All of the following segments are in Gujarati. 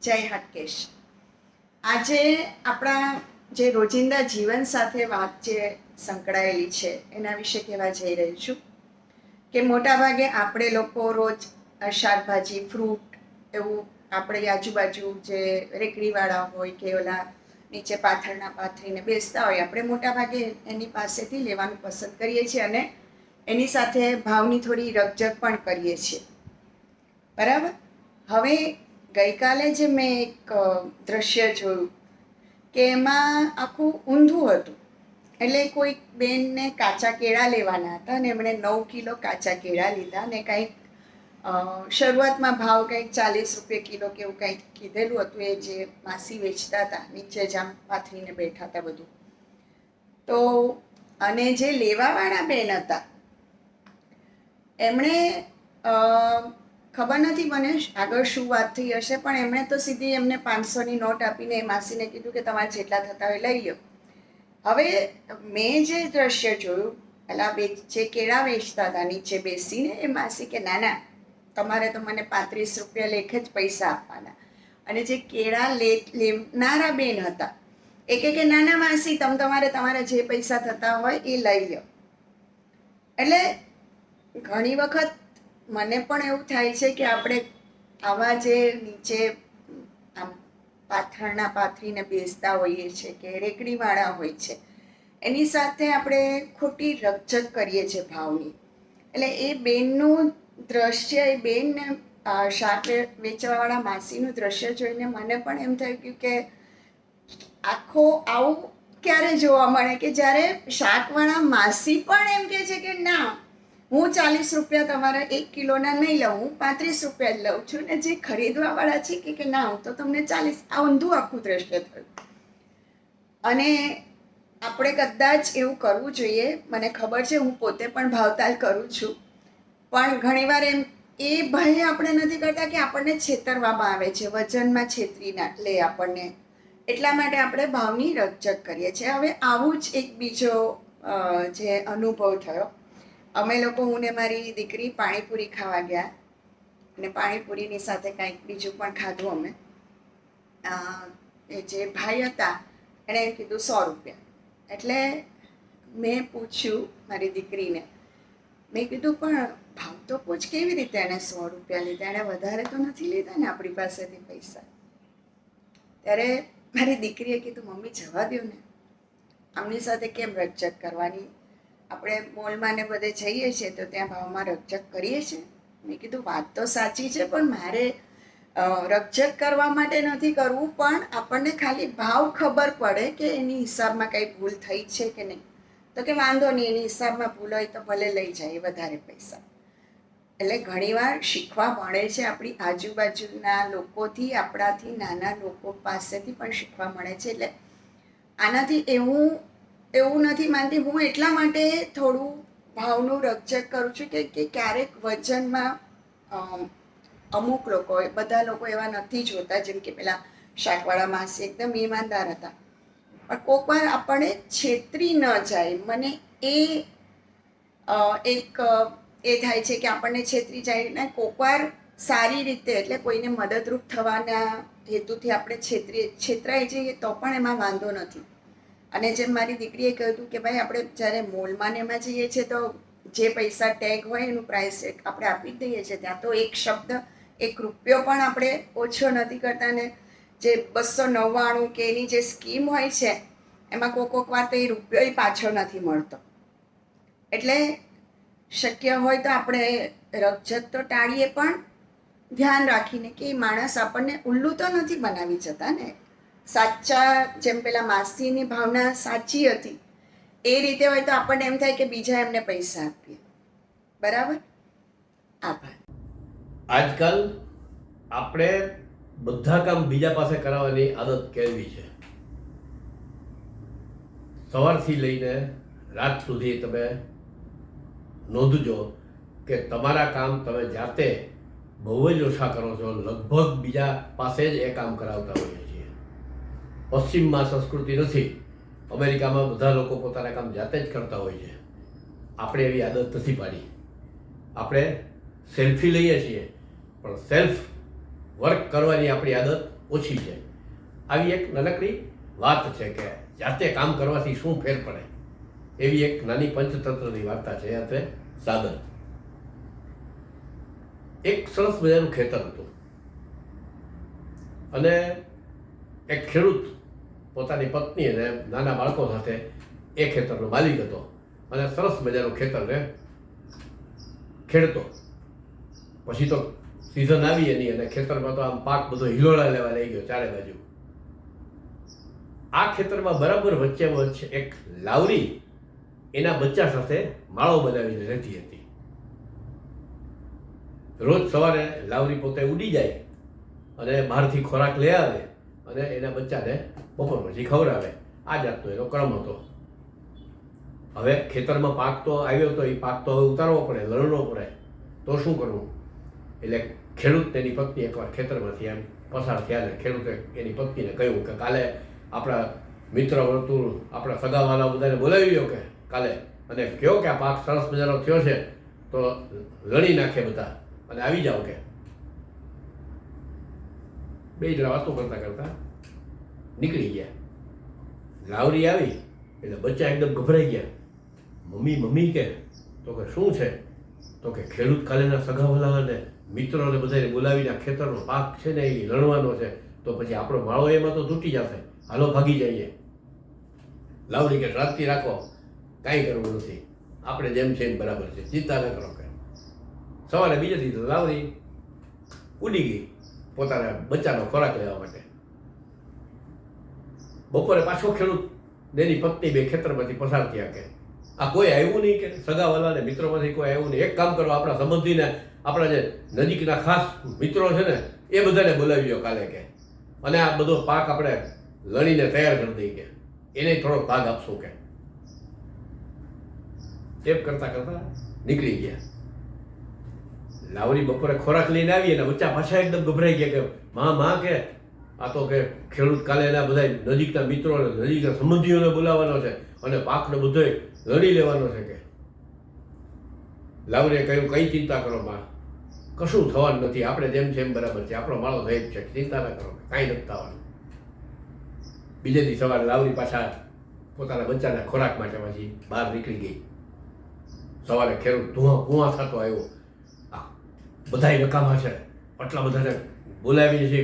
જય હાટકેશ. આજે આપણા જે રોજિંદા જીવન સાથે વાત જે સંકળાયેલી છે એના વિશે કહેવા જઈ રહી છું કે મોટાભાગે આપણે લોકો રોજ શાકભાજી ફ્રૂટ એવું આપણી આજુબાજુ જે રેકડીવાળા હોય કે ઓલા નીચે પાથરીને બેસતા હોય આપણે મોટાભાગે એની પાસેથી લેવાનું પસંદ કરીએ છીએ અને એની સાથે ભાવની થોડી રકઝક પણ કરીએ છીએ. બરાબર. હવે ગઈકાલે જે મેં એક દ્રશ્ય જોયું કે એમાં આખું ઊંધું હતું. એટલે કોઈક બેનને કાચા કેળા લેવાના હતા અને એમણે 9 કિલો કાચા કેળા લીધા અને કંઈક શરૂઆતમાં ભાવ કંઈક 40 રૂપિયા કિલો કે એવું કંઈક કીધેલું હતું. એ જે માસી વેચતા હતા નીચે જામ પાથરીને બેઠા હતા બધું. તો અને જે લેવાવાળા બેન હતા એમણે ખબર નથી મને આગળ શું વાત થઈ હશે, પણ એમણે તો સીધી એમને 500ની નોટ આપીને એ માસીને કીધું કે તમારે જેટલા થતા હોય લઈ લો. હવે મેં જે દ્રશ્ય જોયું, પેલા જે કેળા વેચતા હતા નીચે બેસીને એ માસી કે ના ના તમારે તો મને 35 રૂપિયા લેખે જ પૈસા આપવાના. અને જે કેળા લેનારા બેન હતા એ કે નાના માસી તમારા જે પૈસા થતા હોય એ લઈ લો. એટલે ઘણી વખત મને પણ એવું થાય છે કે આપણે આવા જે નીચે આમ પાથરીને બેસતા હોઈએ છીએ કે રેકડીવાળા હોય છે એની સાથે આપણે ખોટી રકઝક કરીએ છીએ ભાવની. એટલે એ બેનનું દ્રશ્ય, એ બેનને શાક વેચવાવાળા માસીનું દ્રશ્ય જોઈને મને પણ એમ થયું કે આવું ક્યારે જોવા મળે કે જ્યારે શાકવાળા માસી પણ એમ કહે છે કે ના હું 40 રૂપિયા તમારા 1 કિલોના નહીં લઉં, હું 35 રૂપિયા જ લઉં છું. ને જે ખરીદવાવાળા છે કે ના હું તો તમને 40. આ ઊંધું આખું દ્રશ્ય થયું. અને આપણે કદાચ એવું કરવું જોઈએ. મને ખબર છે હું પોતે પણ ભાવતાલ કરું છું, પણ ઘણીવાર એમ એ ભય આપણે નથી કરતા કે આપણને છેતરવામાં આવે છે, વજનમાં છેતરી લે આપણને, એટલા માટે આપણે ભાવની રકઝક કરીએ છીએ. હવે આવું જ એક બીજો જે અનુભવ થયો. અમે લોકો, હું ને મારી દીકરી પાણીપુરી ખાવા ગયા અને પાણીપુરીની સાથે કંઈક બીજું પણ ખાધું અમે. એ જે ભાઈ હતા એણે એમ કીધું 100 રૂપિયા. એટલે મેં પૂછ્યું મારી દીકરીને, મેં કીધું પણ ભાવ તો પૂછ, કેવી રીતે એણે 100 રૂપિયા લીધા? એણે વધારે તો નથી લીધા ને આપણી પાસેથી પૈસા? ત્યારે મારી દીકરીએ કીધું મમ્મી જવા દો ને, આમની સાથે કેમ રકઝક કરવાની? આપણે મોલમાં ને બધે જઈએ છીએ તો ત્યાં ભાવમાં રકઝક કરીએ છીએ. મેં કીધું વાત તો સાચી છે, પણ મારે રકઝક કરવા માટે નથી કરવું, પણ આપણને ખાલી ભાવ ખબર પડે કે એની હિસાબમાં કંઈ ભૂલ થઈ છે કે નહીં. તો કે વાંધો નહીં, એની હિસાબમાં ભૂલ હોય તો ભલે લઈ જાય વધારે પૈસા. એટલે ઘણીવાર શીખવા મળે છે આપણી આજુબાજુના લોકોથી, આપણાથી નાના લોકો પાસેથી પણ શીખવા મળે છે. એટલે આનાથી એવું નથી માનતી. હું એટલા માટે થોડું ભાવનું રકઝક કરું છું કે ક્યારેક વજનમાં અમુક લોકો, બધા લોકો એવા નથી જોતા, જેમ કે પેલા શાકવાળા માસી એકદમ ઈમાનદાર હતા, પણ કોઈક વાર આપણે છેતરી ન જાય. મને એક એ થાય છે કે આપણને છેતરી જાય ને કોઈક વાર સારી રીતે, એટલે કોઈને મદદરૂપ થવાના હેતુથી આપણે છેતરાઈ જઈએ તો પણ એમાં વાંધો નથી. અને જેમ મારી દીકરીએ કહ્યું કે ભાઈ આપણે જ્યારે મોલમાં ને એમાં જઈએ છીએ તો જે પૈસા ટેગ હોય એનું પ્રાઇસ આપણે આપી જ દઈએ છીએ. ત્યાં તો એક શબ્દ, 1 રૂપિયો પણ આપણે ઓછો નથી કરતા. ને જે 299 કે એની જે સ્કીમ હોય છે એમાં કોઈક વાર તો એ રૂપિયો પાછો નથી મળતો. એટલે શક્ય હોય તો આપણે રકઝક તો ટાળીએ, પણ ધ્યાન રાખીને કે એ માણસ આપણને ઉલ્લુ તો નથી બનાવી જતા ને. સાચા, જેમ પેલા માસીની ભાવના સાચી હતી એ રીતે હોય તો આપણને એમ થાય કે બીજા એમને પૈસા આપીએ. બરાબર. આભાર. આજકાલ આપણે બધા કામ બીજા પાસે કરાવવાની આદત કેળવી છે. સવારથી લઈને રાત સુધી તમે નોંધજો કે તમારા કામ તમે જાતે બહુ જ ઓછા કરો છો. લગભગ બીજા પાસે જ એ કામ કરાવતા હોઈએ છીએ. પશ્ચિમમાં સંસ્કૃતિ નથી. અમેરિકામાં બધા લોકો પોતાના કામ જાતે જ કરતા હોય છે. આપણે એવી આદત નથી પાડી. આપણે સેલ્ફી લઈએ છીએ, પણ સેલ્ફ વર્ક કરવાની આપણી આદત ઓછી છે. આવી એક નાનકડી વાત છે કે જાતે કામ કરવાથી શું ફેર પડે, એવી એક નાની પંચતંત્રની વાર્તા છે. અત્રે સાદર એક સરસ મજાનું ખેતર હતું અને એક ખેડૂત પોતાની પત્ની અને નાના બાળકો સાથે એ ખેતરનો માલિક હતો અને સરસ મજાનું ખેતરને ખેડતો. પછી તો સિઝન આવી એની અને ખેતરમાં તો આમ પાક બધો હિલોળા લેવા લઈ ગયો ચારે બાજુ. આ ખેતરમાં બરાબર વચ્ચે એક લાવરી એના બચ્ચા સાથે માળો બનાવીને રહેતી હતી. રોજ સવારે લાવરી પોતે ઉડી જાય અને બહારથી ખોરાક લઈ આવે અને એના બચ્ચાને બપોર પછી ખવડાવે. આ જાતનો એનો ક્રમ હતો. હવે ખેતરમાં પાક તો આવ્યો તો એ પાક તો હવે ઉતારવો પડે, લણવો પડે, તો શું કરવું? એટલે ખેડૂત તેની પત્ની એકવાર ખેતરમાંથી એમ પસાર થયા ને ખેડૂતે એની પત્નીને કહ્યું કે કાલે આપણા મિત્ર વર્તુળ, આપણા સગાવાલા બધાને બોલાવી લો કે કાલે, અને કહો કે આ પાક સરસ મજાનો થયો છે તો લણી નાખે બધા અને આવી જાઓ કે. બે જણા વાતો કરતા કરતા નીકળી ગયા. લાવરી આવી એટલે બચ્ચા એકદમ ગભરાઈ ગયા. મમ્મી મમ્મી કે, તો કે શું છે? તો કે ખેડૂત કાલેના સગાવાલાને મિત્રોને બધાને બોલાવીને આ ખેતરનો પાક છે ને એ લણવાનો છે, તો પછી આપણો માળો એમાં તો તૂટી જશે, હાલો ભાગી જઈએ. લાવરી કે શાંતિ રાખો, કાંઈ કરવું નથી, આપણે જેમ છે એમ બરાબર છે, ચિંતા ન કરો. કે સવારે બીજે દિવસે લાવરી ઉડી ગઈ પોતાના બચ્ચાનો ખોરાક લેવા માટે. બપોરે પાછો ખેડૂત એની પત્ની બે ખેતરમાંથી પસાર થયા કે આ કોઈ આવ્યું નહીં, કે સગાવાલાને મિત્રોમાંથી કોઈ આવ્યું નહીં. એક કામ કરો, આપણા સંબંધીને, આપણા જે નજીકના ખાસ મિત્રો છે ને એ બધાને બોલાવી લો કાલે કે, અને આ બધો પાક આપણે લણીને તૈયાર કરી દઈએ કે એને થોડોક ભાગ આપશું કે. એમ કરતા કરતા નીકળી ગયા. લાવરી બપોરે ખોરાક લઈને આવી અને બચ્ચા પાછા એકદમ ગભરાઈ ગયા કે માં કે આ તો કે ખેડૂત કાલે એના બધા નજીકના મિત્રો, નજીકના સંબંધીઓને બોલાવવાનો છે અને પાકને બધો લડી લેવાનો છે કે. લાવરીએ કહ્યું કઈ ચિંતા કરો માં, કશું થવાનું નથી, આપણે જેમ છે એમ બરાબર છે, આપણો માળો થઈ જ છે, ચિંતા ના કરો, કાંઈ નથી થવાનું. બીજે દી સવારે લાવરી પાછા પોતાના બચ્ચાના ખોરાક માટે પછી બહાર નીકળી ગઈ. સવારે ખેડૂત ધુઆ થતો આવ્યો, બધાય નકામા છે, આટલા બધાને બોલાવીએ છીએ,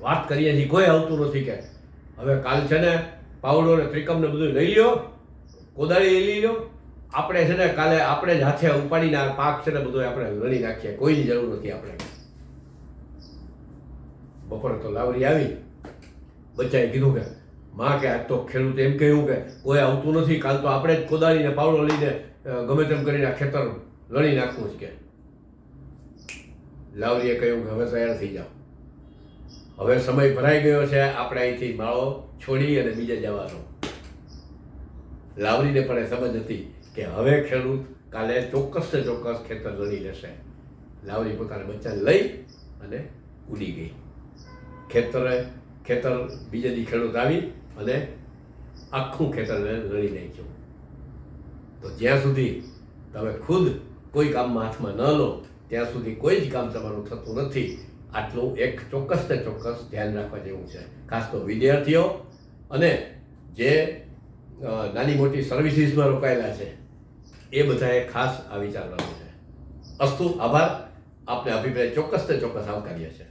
વાત કરીએ છીએ, કોઈ આવતું નથી કે હવે કાલ છે ને પાવડો ને ત્રિકમ ને બધું લઈ લ્યો, કોદાળી લઈ લ્યો, આપણે છે ને કાલે આપણે જ હાથે ઉપાડીને આ પાક છે ને બધું આપણે લણી નાખીએ, કોઈની જરૂર નથી આપણે. બપોરે તો લાવરી આવી, બચ્ચાએ કીધું કે માં કે આજ તો ખેડૂત એમ કહ્યું કે કોઈ આવતું નથી, કાલ તો આપણે જ કોદાળીને પાવડો લઈને ગમે તેમ કરીને આ ખેતર લણી નાખવું છે કે. લાવરીએ કહ્યું કે હવે તૈયાર થઈ જાઓ, હવે સમય ભરાઈ ગયો છે, આપણે અહીંથી માળો છોડી અને બીજે જવાનો. લાવરીને પણ એ સમજ હતી કે હવે ખેડૂત કાલે ચોક્કસ ને ચોક્કસ ખેતર લણી લેશે. લાવરી પોતાના બચ્ચાને લઈ અને ઉડી ગઈ. ખેતર બીજે દી ખેડૂત આવી અને આખું ખેતરને લણી નાખ્યું. તો જ્યાં સુધી તમે ખુદ કોઈ કામમાં હાથમાં ન લો ત્યાં સુધી કોઈ જ કામ તમારું થતું નથી. આટલું એક ચોક્કસ ને ચોક્કસ ધ્યાન રાખવા જેવું છે. ખાસ તો વિદ્યાર્થીઓ અને જે નાની મોટી સર્વિસીસમાં રોકાયેલા છે એ બધાએ ખાસ આ વિચારવાનું છે. અસ્તુ, આભાર. આપને અભિપ્રાય ચોક્કસ ને ચોક્કસ આવકાર્ય છે.